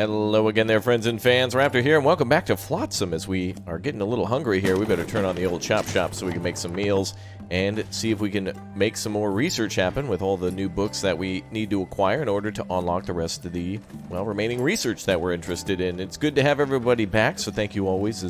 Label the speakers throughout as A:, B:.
A: Hello again there, friends and fans. Raptor here, and welcome back to Flotsam. As we are getting a little hungry here, we better turn on the old chop shop so we can make some meals and see if we can make some more research happen with all the new books that we need to acquire in order to unlock the rest of the, well, remaining research that we're interested in. It's good to have everybody back, so thank you always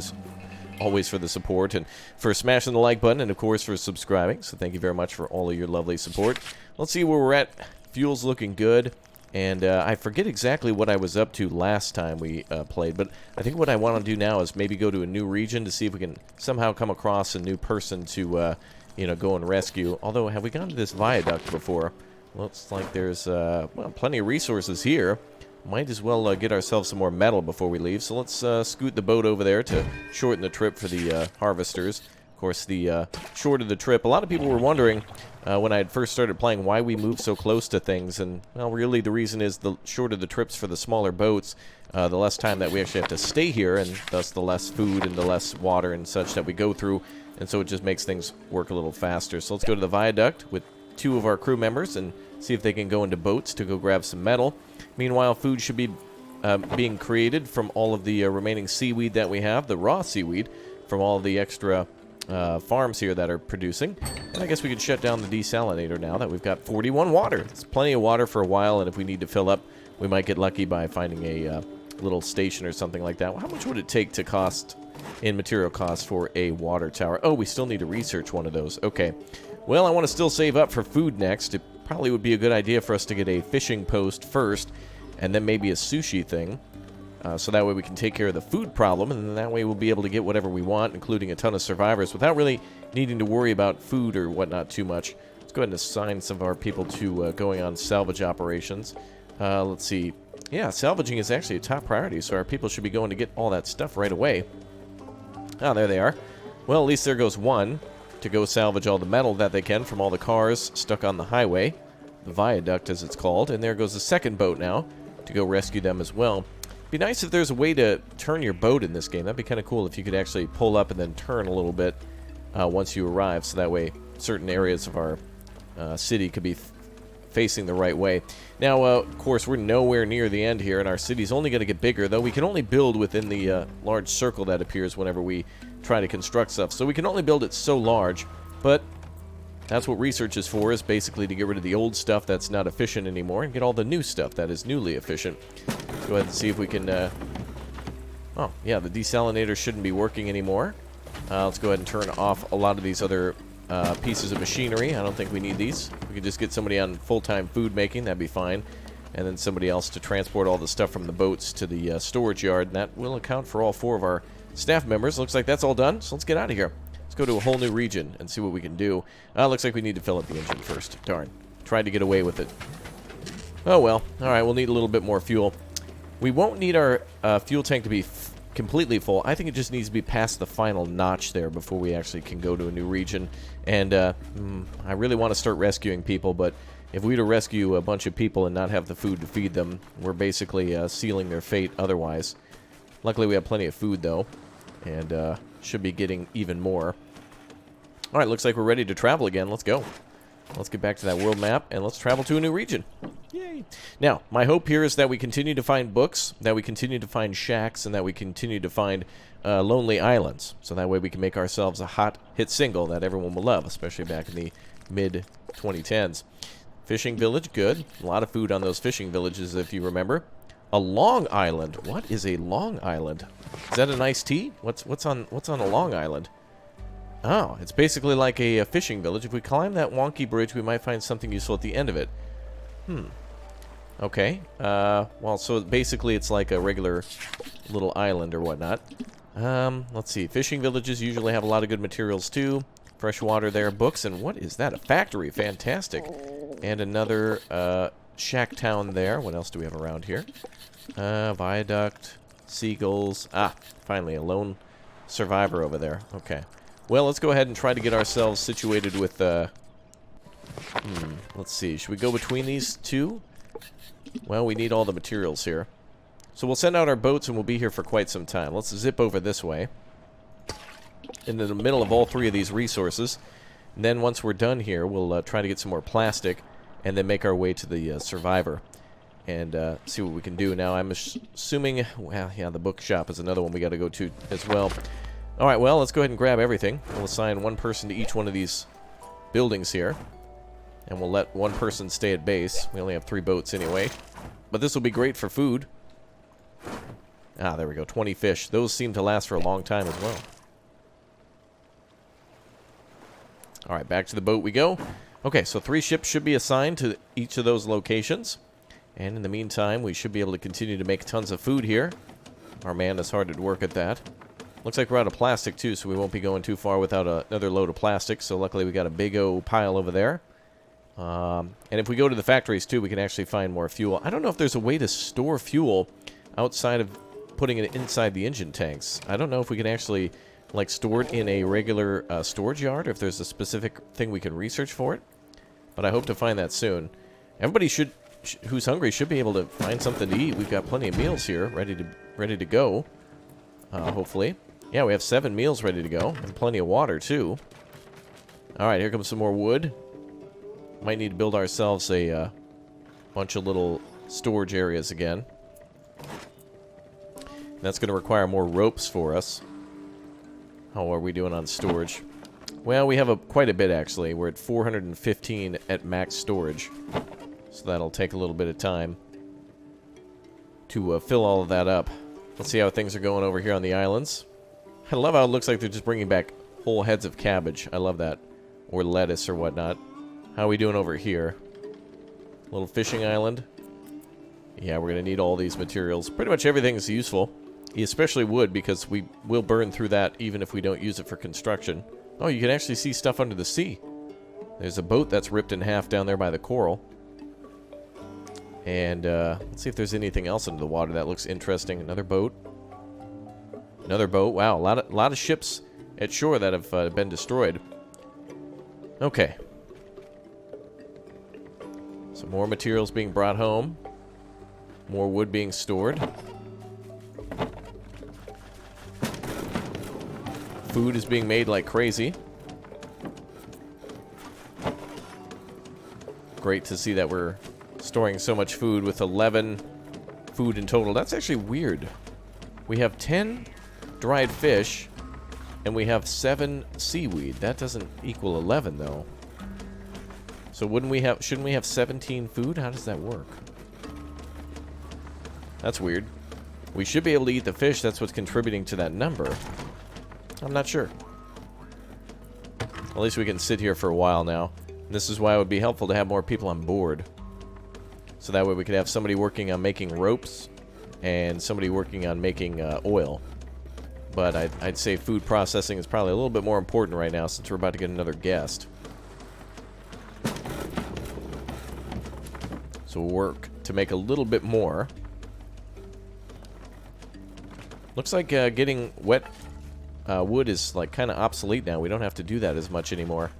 A: for the support and for smashing the like button and, of course, for subscribing. So thank you very much for all of your lovely support. Let's see where we're at. Fuel's looking good. And I forget exactly what I was up to last time we played, but I think what I want to do now is maybe go to a new region to see if we can somehow come across a new person to, you know, go and rescue. Although, have we gone to this viaduct before? Looks like there's, well, plenty of resources here. Might as well get ourselves some more metal before we leave. So let's scoot the boat over there to shorten the trip for the harvesters. Of course, the shorter the trip. A lot of people were wondering when I had first started playing why we move so close to things, and well, really the reason is the shorter the trips for the smaller boats, the less time that we actually have to stay here, and thus the less food and the less water and such that we go through, and so it just makes things work a little faster. So let's go to the viaduct with 2 of our crew members and see if they can go into boats to go grab some metal. Meanwhile, food should be being created from all of the remaining seaweed that we have, the raw seaweed, from all of the extra farms here that are producing. And I guess we could shut down the desalinator now that we've got 41 water. It's plenty of water for a while, and if we need to fill up, we might get lucky by finding a little station or something like that. Well, how much would it take to cost in material costs for a water tower? Oh, we still need to research one of those. Okay. Well, I want to still save up for food next. It probably would be a good idea for us to get a fishing post first, and then maybe a sushi thing. So that way we can take care of the food problem, and then that way we'll be able to get whatever we want, including a ton of survivors, without really needing to worry about food or whatnot too much. Let's go ahead and assign some of our people to going on salvage operations. Let's see. Yeah, salvaging is actually a top priority, so our people should be going to get all that stuff right away. Ah, there they are. Well, at least there goes one to go salvage all the metal that they can from all the cars stuck on the highway, the viaduct as it's called, and there goes the second boat now to go rescue them as well. Be nice if there's a way to turn your boat in this game. That'd be kind of cool if you could actually pull up and then turn a little bit once you arrive, so that way certain areas of our city could be facing the right way. Now, of course, we're nowhere near the end here, and our city's only going to get bigger, though we can only build within the large circle that appears whenever we try to construct stuff. So we can only build it so large, but that's what research is for, is basically to get rid of the old stuff that's not efficient anymore and get all the new stuff that is newly efficient. Let's go ahead and see if we can, oh, yeah, the desalinator shouldn't be working anymore. Let's go ahead and turn off a lot of these other pieces of machinery. I don't think we need these. We could just get somebody on full-time food making, that'd be fine. And then somebody else to transport all the stuff from the boats to the storage yard, and that will account for all 4 of our staff members. Looks like that's all done, so let's get out of here. Let's go to a whole new region and see what we can do. Looks like we need to fill up the engine first. Darn. Tried to get away with it. Oh well. Alright, we'll need a little bit more fuel. We won't need our fuel tank to be completely full. I think it just needs to be past the final notch there before we actually can go to a new region. And I really want to start rescuing people, but if we were to rescue a bunch of people and not have the food to feed them, we're basically sealing their fate otherwise. Luckily we have plenty of food though, and should be getting even more. Alright, looks like we're ready to travel again. Let's go. Let's get back to that world map, and let's travel to a new region. Yay! Now, my hope here is that we continue to find books, that we continue to find shacks, and that we continue to find lonely islands. So that way we can make ourselves a hot hit single that everyone will love, especially back in the mid-2010s. Fishing village, good. A lot of food on those fishing villages, if you remember. A long island. What is a long island? Is that an iced tea? What's on a long island? Oh, it's basically like a fishing village. If we climb that wonky bridge, we might find something useful at the end of it. Okay. Well, so basically it's like a regular little island or whatnot. Let's see. Fishing villages usually have a lot of good materials too. Fresh water there, books, and what is that? A factory. Fantastic. And another shack town there. What else do we have around here? Viaduct, seagulls. Ah, finally a lone survivor over there. Okay. Well, let's go ahead and try to get ourselves situated with, let's see. Should we go between these two? Well, we need all the materials here. So we'll send out our boats and we'll be here for quite some time. Let's zip over this way. Into the middle of all 3 of these resources. And then once we're done here, we'll try to get some more plastic and then make our way to the survivor. and see what we can do. Now, I'm assuming, well, yeah, the bookshop is another one we got to go to as well. All right, well, let's go ahead and grab everything. We'll assign one person to each one of these buildings here, and we'll let one person stay at base. We only have 3 boats anyway, but this will be great for food. Ah, there we go, 20 fish. Those seem to last for a long time as well. All right, back to the boat we go. Okay, so 3 ships should be assigned to each of those locations. And in the meantime, we should be able to continue to make tons of food here. Our man is hard at work at that. Looks like we're out of plastic, too, so we won't be going too far without another load of plastic. So luckily, we got a big old pile over there. And if we go to the factories, too, we can actually find more fuel. I don't know if there's a way to store fuel outside of putting it inside the engine tanks. I don't know if we can actually, like, store it in a regular storage yard, or if there's a specific thing we can research for it. But I hope to find that soon. Everybody who's hungry should be able to find something to eat. We've got plenty of meals here ready to go, hopefully. Yeah, we have 7 meals ready to go, and plenty of water, too. Alright, here comes some more wood. Might need to build ourselves a bunch of little storage areas again. That's going to require more ropes for us. How are we doing on storage? Well, we have quite a bit, actually. We're at 415 at max storage. So that'll take a little bit of time to fill all of that up. Let's see how things are going over here on the islands. I love how it looks like they're just bringing back whole heads of cabbage. I love that. Or lettuce or whatnot. How are we doing over here? Little fishing island. Yeah, we're going to need all these materials. Pretty much everything is useful. Especially wood, because we will burn through that even if we don't use it for construction. Oh, you can actually see stuff under the sea. There's a boat that's ripped in half down there by the coral. And let's see if there's anything else under the water that looks interesting. Another boat. Another boat. Wow, a lot of ships at shore that have been destroyed. Okay. Some more materials being brought home. More wood being stored. Food is being made like crazy. Great to see that we're storing so much food with 11 food in total. That's actually weird. We have 10 dried fish, and we have 7 seaweed. That doesn't equal 11, though. So shouldn't we have 17 food? How does that work? That's weird. We should be able to eat the fish. That's what's contributing to that number. I'm not sure. At least we can sit here for a while now. And this is why it would be helpful to have more people on board. So that way we could have somebody working on making ropes and somebody working on making oil. But I'd say food processing is probably a little bit more important right now since we're about to get another guest. So we'll work to make a little bit more. Looks like getting wet wood is like kind of obsolete now. We don't have to do that as much anymore.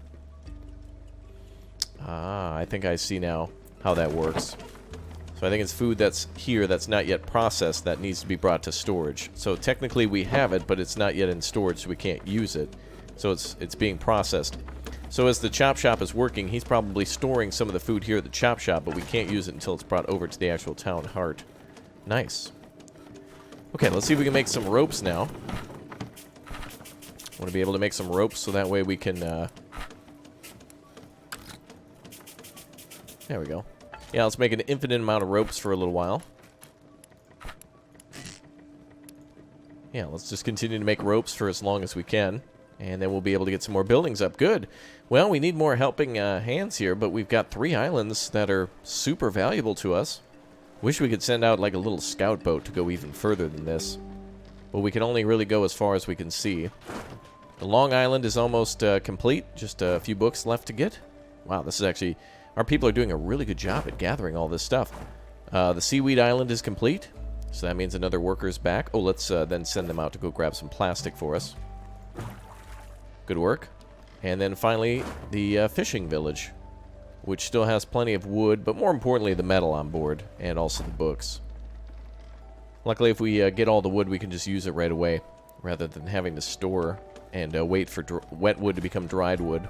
A: Ah, I think I see now how that works. So I think it's food that's here that's not yet processed that needs to be brought to storage. So technically we have it, but it's not yet in storage, so we can't use it. So it's being processed. So as the chop shop is working, he's probably storing some of the food here at the chop shop, but we can't use it until it's brought over to the actual town heart. Nice. Okay, let's see if we can make some ropes now. Want to be able to make some ropes so that way we can... There we go. Yeah, let's make an infinite amount of ropes for a little while. Yeah, let's just continue to make ropes for as long as we can. And then we'll be able to get some more buildings up. Good. Well, we need more helping hands here, but we've got 3 islands that are super valuable to us. Wish we could send out like a little scout boat to go even further than this. But we can only really go as far as we can see. The Long Island is almost complete. Just a few books left to get. Wow, this is actually... Our people are doing a really good job at gathering all this stuff. The Seaweed Island is complete. So that means another worker's back. Oh, let's then send them out to go grab some plastic for us. Good work. And then finally, the fishing village, which still has plenty of wood, but more importantly, the metal on board, and also the books. Luckily, if we get all the wood, we can just use it right away, rather than having to store and wait for wet wood to become dried wood.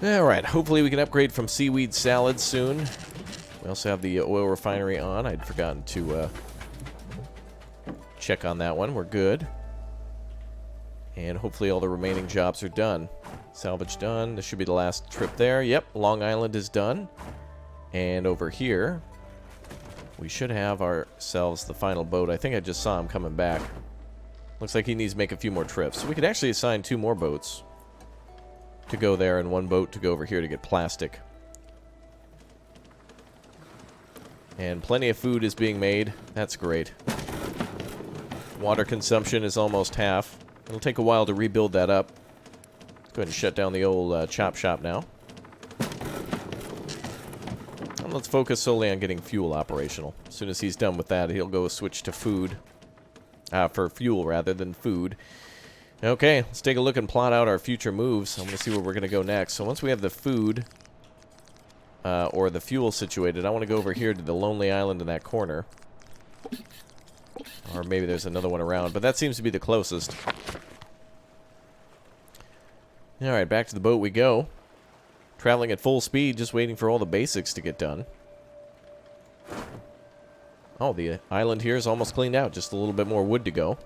A: Alright, hopefully we can upgrade from seaweed salad soon. We also have the oil refinery on. I'd forgotten to check on that one. We're good. And hopefully all the remaining jobs are done. Salvage done. This should be the last trip there. Yep, Long Island is done. And over here, we should have ourselves the final boat. I think I just saw him coming back. Looks like he needs to make a few more trips. So we could actually assign 2 more boats to go there and 1 boat to go over here to get plastic. And plenty of food is being made. That's great. Water consumption is almost half. It'll take a while to rebuild that up. Let's go ahead and shut down the old chop shop now. And let's focus solely on getting fuel operational. As soon as he's done with that, he'll go switch to food. For fuel rather than food. Okay, let's take a look and plot out our future moves. I'm going to see where we're going to go next. So once we have the food or the fuel situated, I want to go over here to the lonely island in that corner. Or maybe there's another one around, but that seems to be the closest. Alright, back to the boat we go. Traveling at full speed, just waiting for all the basics to get done. Oh, the island here is almost cleaned out. Just a little bit more wood to go.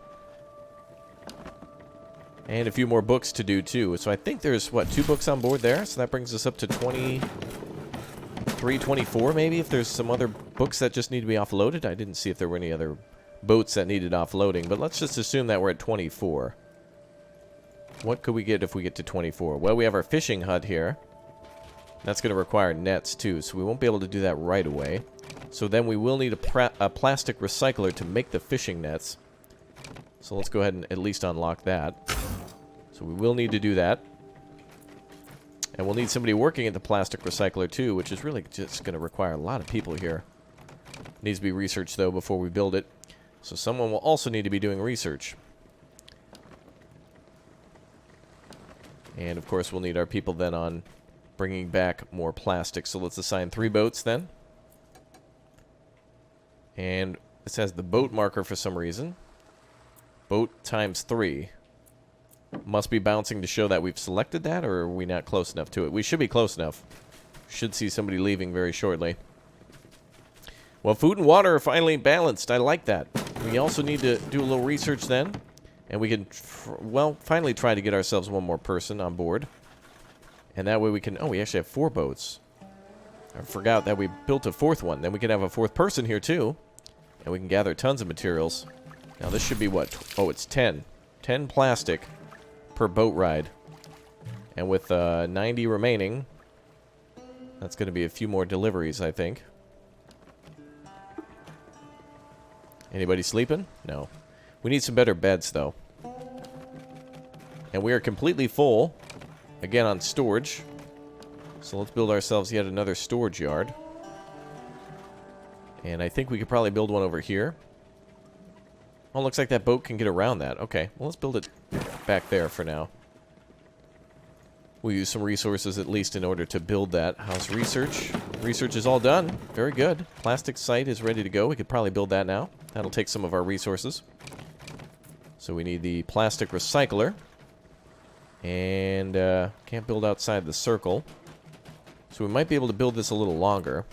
A: And a few more books to do, too. So I think there's, what, 2 books on board there? So that brings us up to 23, 24, maybe, if there's some other books that just need to be offloaded. I didn't see if there were any other boats that needed offloading, but let's just assume that we're at 24. What could we get if we get to 24? Well, we have our fishing hut here. That's going to require nets, too, so we won't be able to do that right away. So then we will need a plastic recycler to make the fishing nets. So let's go ahead and at least unlock that. So we will need to do that. And we'll need somebody working at the plastic recycler too, which is really just going to require a lot of people here. Needs to be researched though before we build it. So someone will also need to be doing research. And of course we'll need our people then on bringing back more plastic. So let's assign 3 boats then. And this has the boat marker for some reason. Boat times 3. Must be bouncing to show that we've selected that, or are we not close enough to it? We should be close enough. Should see somebody leaving very shortly. Well, food and water are finally balanced. I like that. We also need to do a little research then. And we can, well, finally try to get ourselves 1 more person on board. And that way we can... Oh, we actually have 4 boats. I forgot that we built a 4th one. Then we can have a 4th person here, too. And we can gather tons of materials. Now, this should be what? Oh, it's 10. 10 plastic per boat ride. And with 90 remaining, that's going to be a few more deliveries, I think. Anybody sleeping? No. We need some better beds, though. And we are completely full. Again, on storage. So let's build ourselves yet another storage yard. And I think we could probably build one over here. Oh, looks like that boat can get around that. Okay, well, let's build it back there for now. We'll use some resources at least in order to build that. How's research? Research is all done. Very good. Plastic site is ready to go. We could probably build that now. That'll take some of our resources. So we need the plastic recycler. And can't build outside the circle. So we might be able to build this a little longer.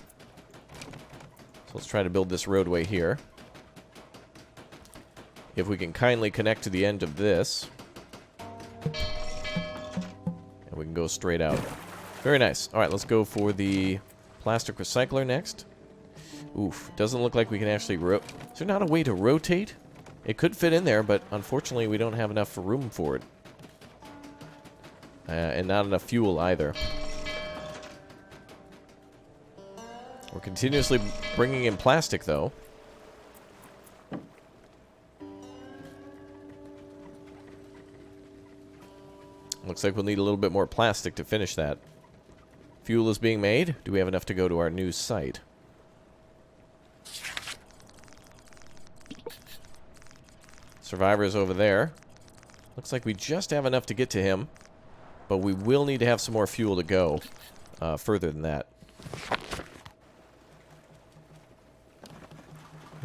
A: So let's try to build this roadway here. If we can kindly connect to the end of this. And we can go straight out. Very nice. Alright, let's go for the plastic recycler next. Oof, doesn't look like we can actually is there not a way to rotate? It could fit in there, but unfortunately we don't have enough room for it. And not enough fuel either. We're continuously bringing in plastic, though. Looks like we'll need a little bit more plastic to finish that. Fuel is being made. Do we have enough to go to our new site? Survivor's over there. Looks like we just have enough to get to him. But we will need to have some more fuel to go further than that.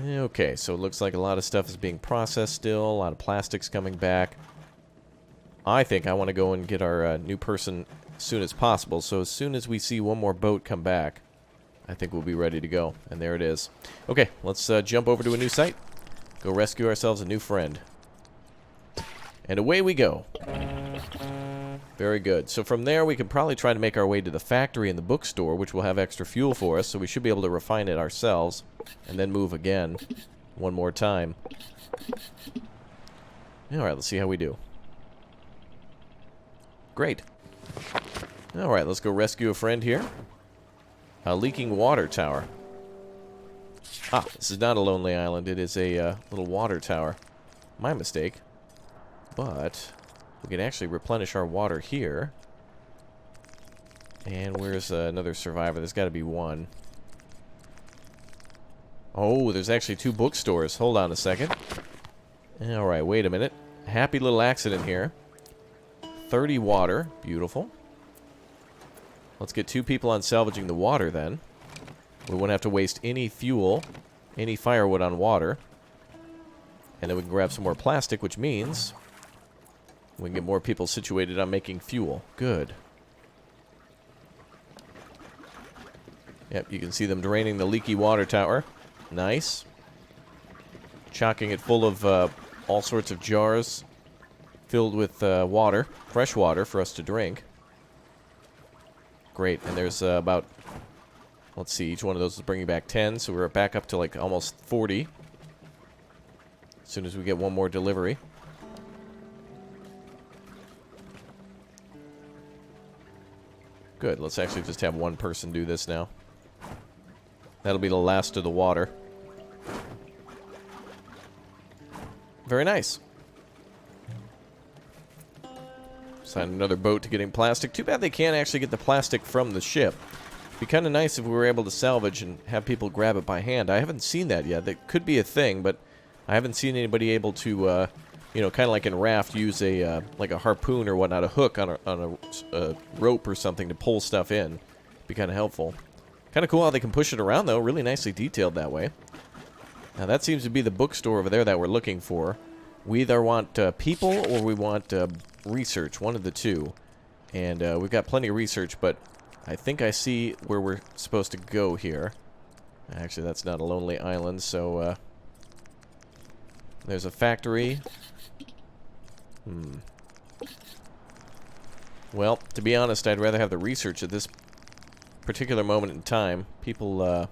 A: Okay, so it looks like a lot of stuff is being processed still. A lot of plastics coming back. I think I want to go and get our new person as soon as possible. So as soon as we see one more boat come back, I think we'll be ready to go. And there it is. Okay, let's jump over to a new site. Go rescue ourselves a new friend. And away we go. Very good. So from there, we can probably try to make our way to the factory and the bookstore, which will have extra fuel for us. So we should be able to refine it ourselves and then move again one more time. Alright, let's see how we do. Great. Alright, let's go rescue a friend here. A leaking water tower. Ah, this is not a lonely island. It is a little water tower. My mistake. But we can actually replenish our water here. And where's another survivor? There's got to be one. Oh, there's actually 2 bookstores. Hold on a second. Alright, wait a minute. Happy little accident here. 30 water. Beautiful. Let's get 2 people on salvaging the water then. We won't have to waste any fuel, any firewood on water. And then we can grab some more plastic, which means we can get more people situated on making fuel. Good. Yep, you can see them draining the leaky water tower. Nice. Chocking it full of all sorts of jars filled with water, fresh water for us to drink. Great, and there's about, let's see, each one of those is bringing back 10, so we're back up to like almost 40. As soon as we get one more delivery. Good, let's actually just have one person do this now. That'll be the last of the water. Very nice. Assign another boat to getting plastic. Too bad they can't actually get the plastic from the ship. It'd be kind of nice if we were able to salvage and have people grab it by hand. I haven't seen that yet. That could be a thing, but I haven't seen anybody able to, you know, kind of like in Raft, use a like a harpoon or whatnot, a hook on a rope or something to pull stuff in. Be kind of helpful. Kind of cool how they can push it around, though. Really nicely detailed that way. Now, that seems to be the bookstore over there that we're looking for. We either want people or we want research, one of the two. And we've got plenty of research, but I think I see where we're supposed to go here. Actually, that's not a lonely island, so there's a factory. Well, to be honest, I'd rather have the research at this particular moment in time. People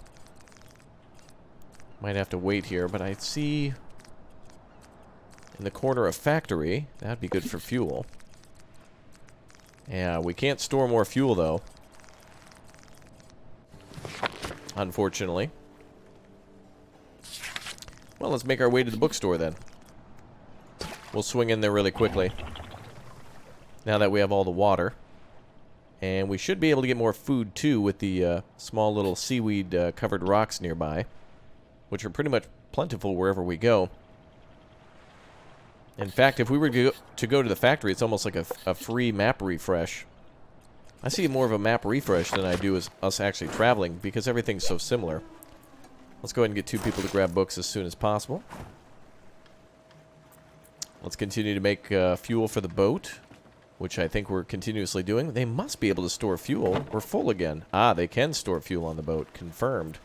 A: might have to wait here, but I see in the corner a factory. That'd be good for fuel. Yeah, we can't store more fuel, though. Unfortunately. Well, let's make our way to the bookstore, then. We'll swing in there really quickly. Now that we have all the water. And we should be able to get more food, too, with the small little seaweed-covered rocks nearby. Which are pretty much plentiful wherever we go. In fact, if we were to go to the factory, it's almost like a free map refresh. I see more of a map refresh than I do as us actually traveling, because everything's so similar. Let's go ahead and get 2 people to grab books as soon as possible. Let's continue to make fuel for the boat, which I think we're continuously doing. They must be able to store fuel. We're full again. Ah, they can store fuel on the boat. Confirmed.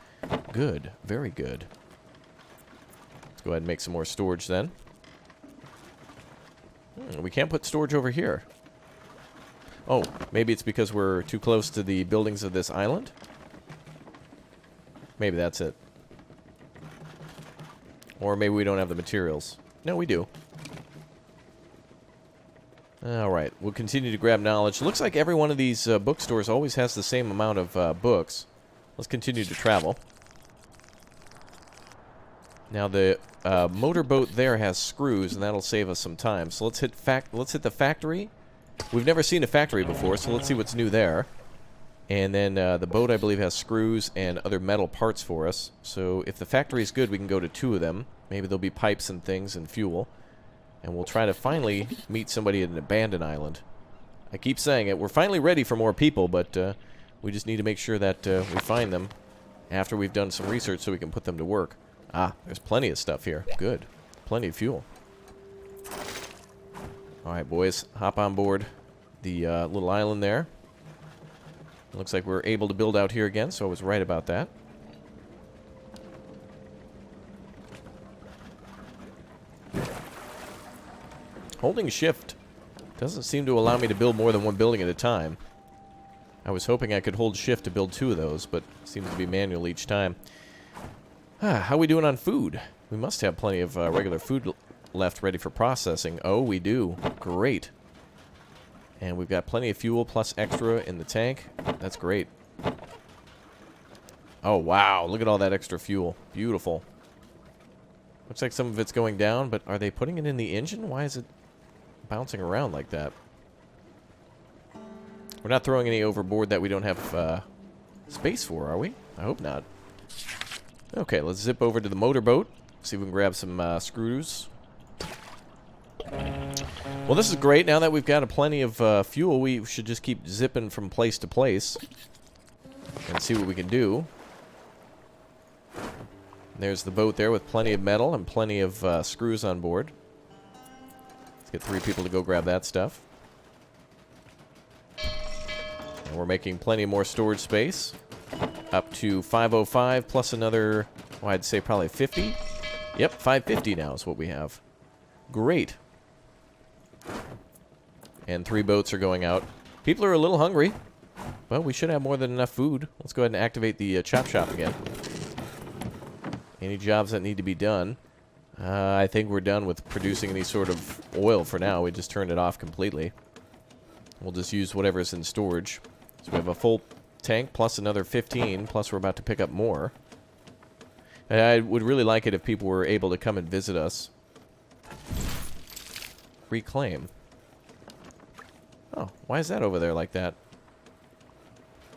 A: Good. Very good. Let's go ahead and make some more storage then. We can't put storage over here. Oh, maybe it's because we're too close to the buildings of this island? Maybe that's it. Or maybe we don't have the materials. No, we do. Alright, we'll continue to grab knowledge. Looks like every one of these bookstores always has the same amount of books. Let's continue to travel. Now the motorboat there has screws, and that'll save us some time. So let's hit the factory. We've never seen a factory before, so let's see what's new there. And then the boat, I believe, has screws and other metal parts for us. So if the factory is good, we can go to 2 of them. Maybe there'll be pipes and things and fuel. And we'll try to finally meet somebody at an abandoned island. I keep saying it. We're finally ready for more people, but we just need to make sure that we find them after we've done some research so we can put them to work. Ah, there's plenty of stuff here. Good. Plenty of fuel. Alright, boys. Hop on board the little island there. Looks like we're able to build out here again, so I was right about that. Holding shift doesn't seem to allow me to build more than one building at a time. I was hoping I could hold shift to build 2 of those, but it seems to be manual each time. How are we doing on food? We must have plenty of regular food left ready for processing. Oh, we do. Great. And we've got plenty of fuel plus extra in the tank. That's great. Oh, wow. Look at all that extra fuel. Beautiful. Looks like some of it's going down, but are they putting it in the engine? Why is it bouncing around like that? We're not throwing any overboard that we don't have space for, are we? I hope not. Okay, let's zip over to the motorboat. See if we can grab some screws. Well, this is great. Now that we've got plenty of fuel, we should just keep zipping from place to place and see what we can do. There's the boat there with plenty of metal and plenty of screws on board. Let's get 3 people to go grab that stuff. And we're making plenty more storage space. Up to 505 plus another, well, I'd say probably 50. Yep, 550 now is what we have. Great. And 3 boats are going out. People are a little hungry, but we should have more than enough food. Let's go ahead and activate the chop shop again. Any jobs that need to be done? I think we're done with producing any sort of oil for now. We just turned it off completely. We'll just use whatever's in storage. So we have a full tank plus another 15, plus we're about to pick up more. And I would really like it if people were able to come and visit us. Reclaim. Oh, why is that over there like that?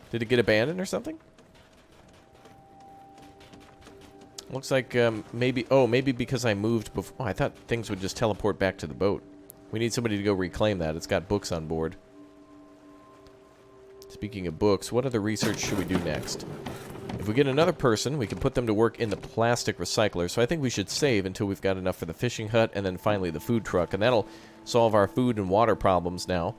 A: Did it get abandoned or something? Looks like maybe... Oh, maybe because I moved before... Oh, I thought things would just teleport back to the boat. We need somebody to go reclaim that. It's got books on board. Speaking of books, what other research should we do next? If we get another person, we can put them to work in the plastic recycler. So I think we should save until we've got enough for the fishing hut and then finally the food truck. And that'll solve our food and water problems now.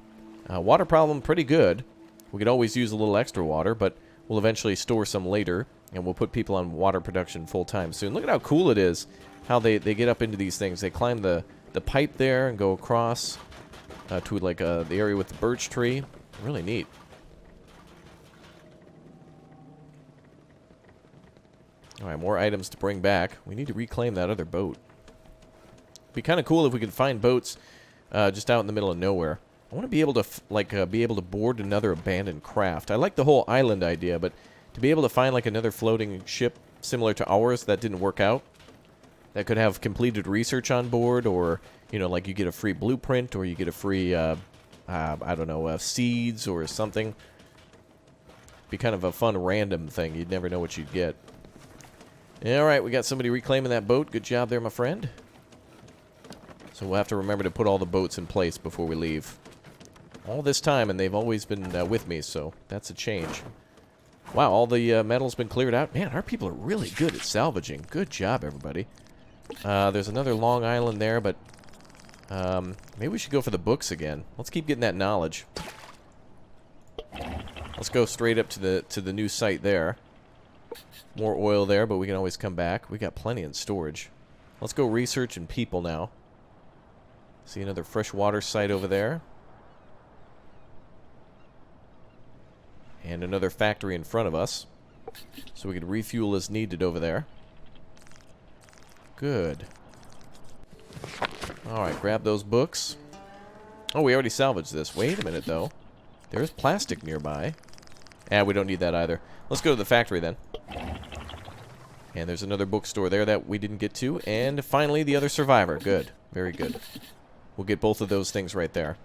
A: Water problem, pretty good. We could always use a little extra water, but we'll eventually store some later. And we'll put people on water production full-time soon. Look at how cool it is, how they get up into these things. They climb the pipe there and go across to like the area with the birch tree. Really neat. Alright, more items to bring back. We need to reclaim that other boat. Be kind of cool if we could find boats just out in the middle of nowhere. I want to be able to be able to board another abandoned craft. I like the whole island idea, but to be able to find like another floating ship similar to ours that didn't work out, that could have completed research on board, or you know, like you get a free blueprint, or you get a free I don't know, seeds or something. Be kind of a fun random thing. You'd never know what you'd get. Alright, we got somebody reclaiming that boat. Good job there, my friend. So we'll have to remember to put all the boats in place before we leave. All this time, and they've always been with me, so that's a change. Wow, all the metal's been cleared out. Man, our people are really good at salvaging. Good job, everybody. There's another Long Island there, but maybe we should go for the books again. Let's keep getting that knowledge. Let's go straight up to the new site there. More oil there, but we can always come back. We got plenty in storage. Let's go research and people now. See another freshwater site over there. And another factory in front of us. So we can refuel as needed over there. Good. Alright, grab those books. Oh, we already salvaged this. Wait a minute, though. There's plastic nearby. We don't need that either. Let's go to the factory, then. And there's another bookstore there that we didn't get to. And finally, the other survivor. Good. Very good. We'll get both of those things right there.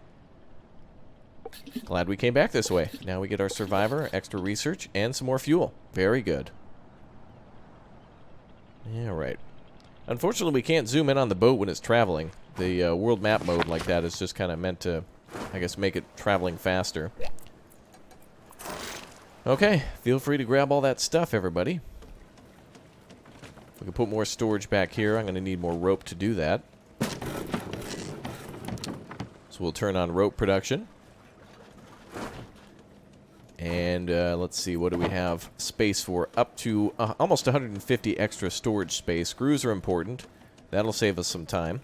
A: Glad we came back this way. Now we get our survivor, extra research, and some more fuel. Very good. Alright. Unfortunately, we can't zoom in on the boat when it's traveling. The world map mode like that is just kind of meant to, I guess, make it traveling faster. Okay, feel free to grab all that stuff, everybody. We can put more storage back here. I'm going to need more rope to do that. So So we'll turn on rope production. And let's see, what do we have space for? Up to almost 150 extra storage space. Screws are important. That'll save us some time.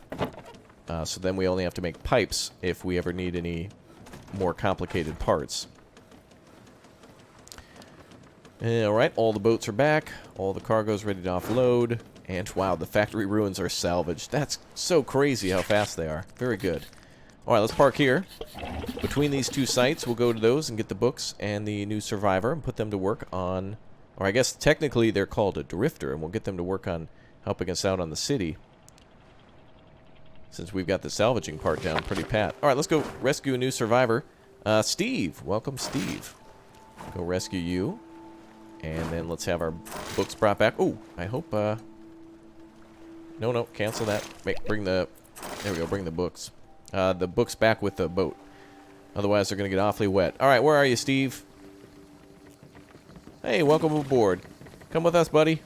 A: So then we only have to make pipes if we ever need any more complicated parts. Alright, all the boats are back. All the cargo's ready to offload. And wow, the factory ruins are salvaged. That's so crazy how fast they are. Very good. Alright, let's park here. Between these two sites, we'll go to those and get the books and the new survivor and put them to work on... Or I guess technically they're called a drifter, and we'll get them to work on helping us out on the city. Since we've got the salvaging part down pretty pat. Alright, let's go rescue a new survivor. Steve. Welcome, Steve. Go rescue you. And then let's have our books brought back. Oh, I hope... No, cancel that. Bring the... There we go, bring the books. The book's back with the boat. Otherwise, they're going to get awfully wet. Alright, where are you, Steve? Hey, welcome aboard. Come with us, buddy.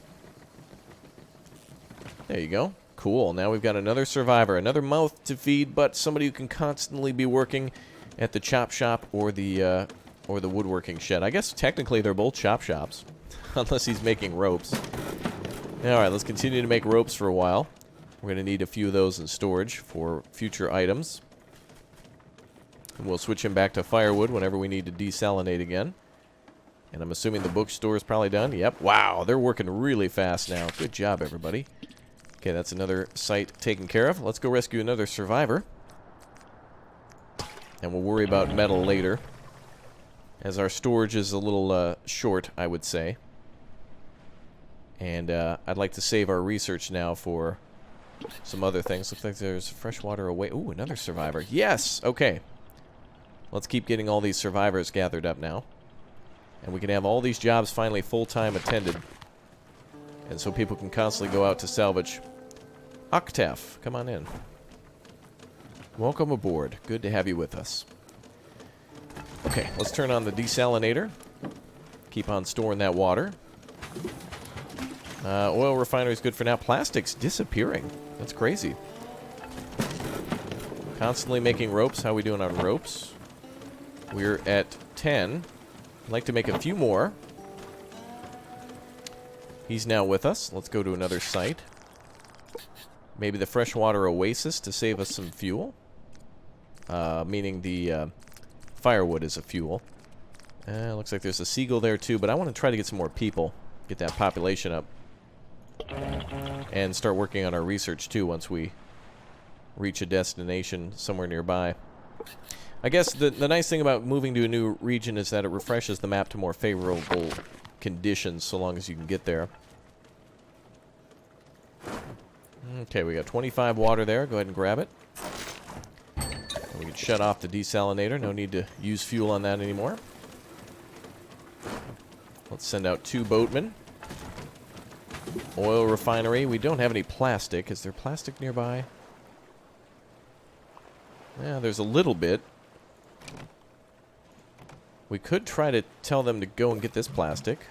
A: There you go. Cool. Now we've got another survivor. Another mouth to feed, but somebody who can constantly be working at the chop shop or the woodworking shed. I guess technically they're both chop shops. Unless he's making ropes. Alright, let's continue to make ropes for a while. We're going to need a few of those in storage for future items. And we'll switch him back to firewood whenever we need to desalinate again. And I'm assuming the bookstore is probably done. Yep. Wow, they're working really fast now. Good job, everybody. Okay, that's another site taken care of. Let's go rescue another survivor. And we'll worry about metal later. As our storage is a little short, I would say. And I'd like to save our research now for... some other things. Looks like there's freshwater away. Ooh, another survivor. Yes! Okay. Let's keep getting all these survivors gathered up now. And we can have all these jobs finally full-time attended. And so people can constantly go out to salvage. Octaf, come on in. Welcome aboard. Good to have you with us. Okay, let's turn on the desalinator. Keep on storing that water. Oil refinery is good for now. Plastic's disappearing. That's crazy. Constantly making ropes. How are we doing on ropes? We're at 10. I'd like to make a few more. He's now with us. Let's go to another site. Maybe the freshwater oasis to save us some fuel. Meaning the firewood is a fuel. Looks like there's a seagull there too, but I want to try to get some more people. Get that population up. And start working on our research too once we reach a destination somewhere nearby. I guess the nice thing about moving to a new region is that it refreshes the map to more favorable conditions so long as you can get there. Okay, we got 25 water there. Go ahead and grab it. And we can shut off the desalinator. No need to use fuel on that anymore. Let's send out 2 boatmen. Oil refinery. We don't have any plastic. Is there plastic nearby? Yeah, there's a little bit. We could try to tell them to go and get this plastic.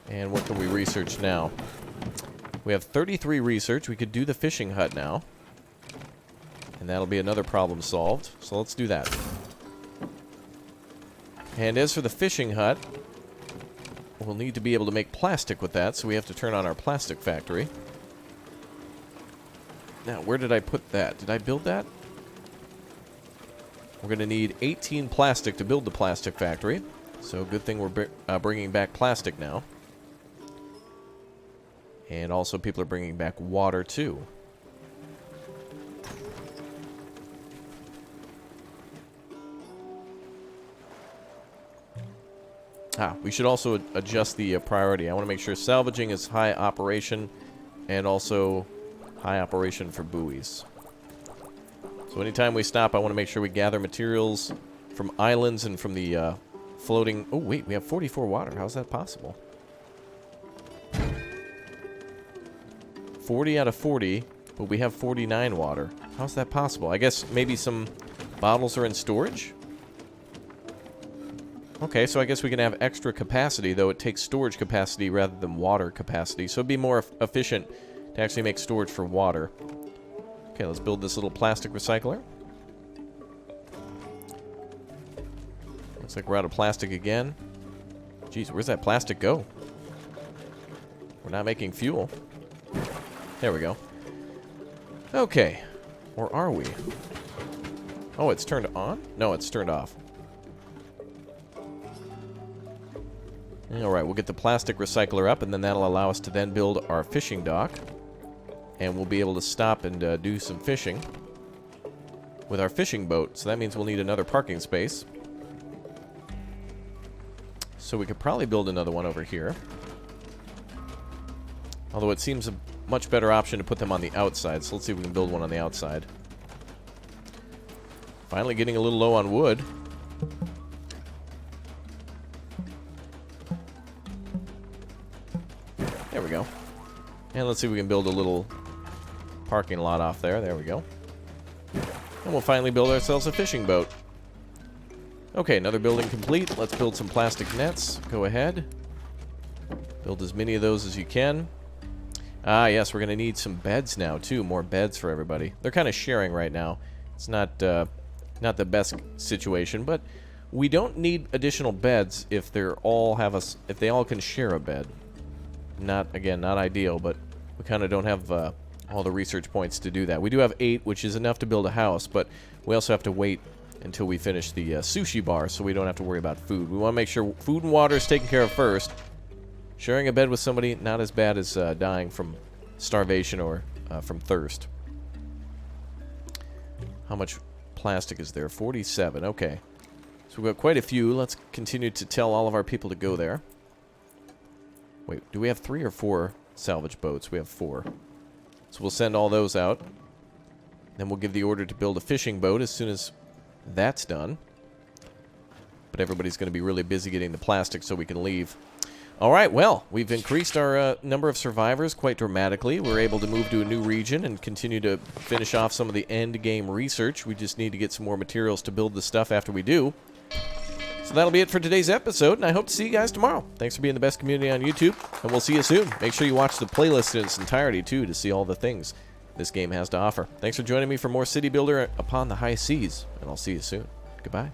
A: And what can we research now? We have 33 research. We could do the fishing hut now. And that'll be another problem solved. So let's do that. And as for the fishing hut, we'll need to be able to make plastic with that, so we have to turn on our plastic factory. Now, where did I put that? Did I build that? We're going to need 18 plastic to build the plastic factory. So good thing we're bringing back plastic now. And also people are bringing back water too. We should also adjust the priority. I want to make sure salvaging is high operation and also high operation for buoys. So anytime we stop, I want to make sure we gather materials from islands and from the floating... Oh, wait, we have 44 water. How's that possible? 40 out of 40, but we have 49 water. How's that possible? I guess maybe some bottles are in storage? Okay, so I guess we can have extra capacity, though it takes storage capacity rather than water capacity. So it'd be more efficient to actually make storage for water. Okay, let's build this little plastic recycler. Looks like we're out of plastic again. Jeez, where's that plastic go? We're not making fuel. There we go. Okay. Or are we? Oh, it's turned on? No, it's turned off. Alright, we'll get the plastic recycler up, and then that'll allow us to then build our fishing dock. And we'll be able to stop and do some fishing with our fishing boat. So that means we'll need another parking space. So we could probably build another one over here. Although it seems a much better option to put them on the outside. So let's see if we can build one on the outside. Finally getting a little low on wood. There we go. And let's see if we can build a little parking lot off there. There we go. And we'll finally build ourselves a fishing boat. Okay, another building complete. Let's build some plastic nets. Go ahead. Build as many of those as you can. Ah, yes, we're going to need some beds now, too. More beds for everybody. They're kind of sharing right now. It's not the best situation, but we don't need additional beds if they all can share a bed. Not ideal, but we kind of don't have all the research points to do that. We do have 8, which is enough to build a house, but we also have to wait until we finish the sushi bar, so we don't have to worry about food. We want to make sure food and water is taken care of first. Sharing a bed with somebody, not as bad as dying from starvation or from thirst. How much plastic is there? 47, okay. So we've got quite a few. Let's continue to tell all of our people to go there. Wait, do we have 3 or 4 salvage boats? We have 4. So we'll send all those out. Then we'll give the order to build a fishing boat as soon as that's done. But everybody's going to be really busy getting the plastic so we can leave. Alright, well, we've increased our number of survivors quite dramatically. We're able to move to a new region and continue to finish off some of the end game research. We just need to get some more materials to build the stuff after we do. So that'll be it for today's episode, and I hope to see you guys tomorrow. Thanks for being the best community on YouTube, and we'll see you soon. Make sure you watch the playlist in its entirety, too, to see all the things this game has to offer. Thanks for joining me for more City Builder upon the high seas, and I'll see you soon. Goodbye.